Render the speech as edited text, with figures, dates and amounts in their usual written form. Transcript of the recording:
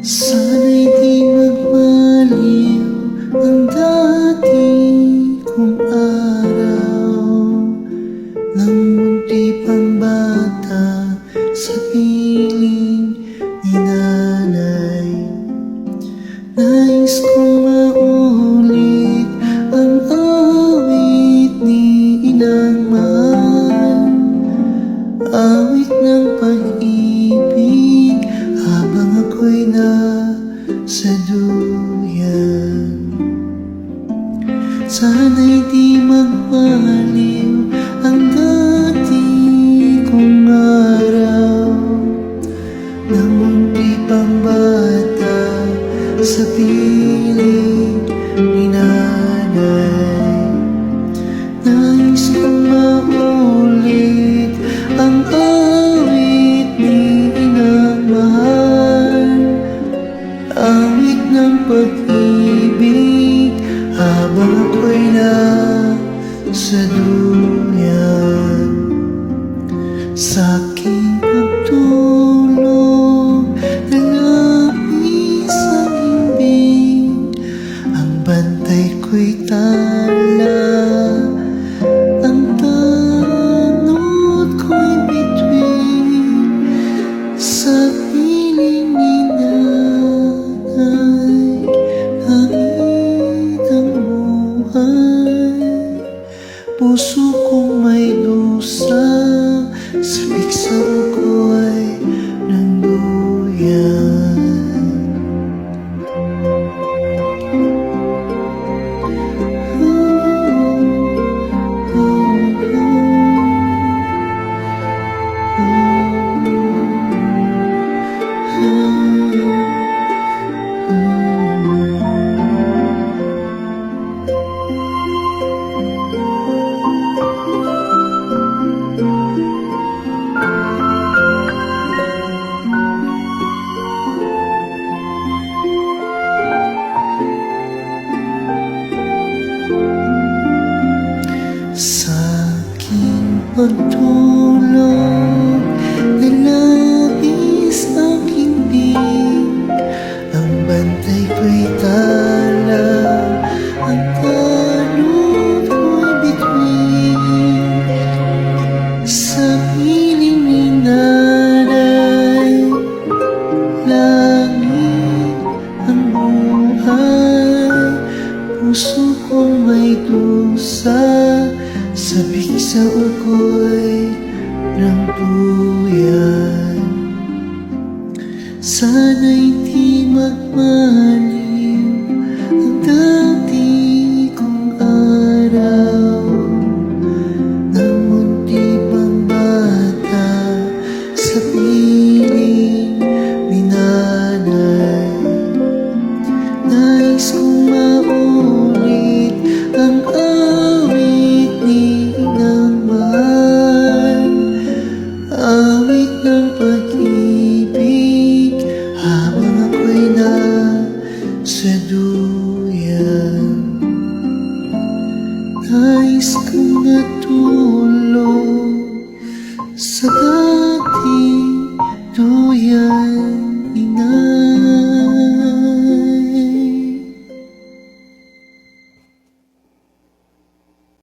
Sana'y di magmaliw ang dati kong araw nang munti pang bata sa piling ni nanay. Nais kong maulit ang awit ni inang mahal, awit ng pag-ibig habang ako'y nasa duyan. Sana'y di magmaliw ang dati kong araw nang munti pang bata sa piling ni nanay. Nais kong maulit ang awit ni inang mahal, awit ng pag-ibig habang ako'y nasa duyan. Sa aking pagtulog na labis ang himbing, ang bantay ko'y tala, ang tanod ko'y bituin sa piling ni nanay. Hangit ang buhay, puso kong may dusa, sabik sa uko'y ng duyan. Sa aking pagtulog na labis ang himbing, ang bantay ko'y tala, ang tanod ko'y bituin sa piling ni nanay. Langit ang buhay, puso kong may dusa, sabik sa uko'y ng duyan. Sana'y di magmaliw ang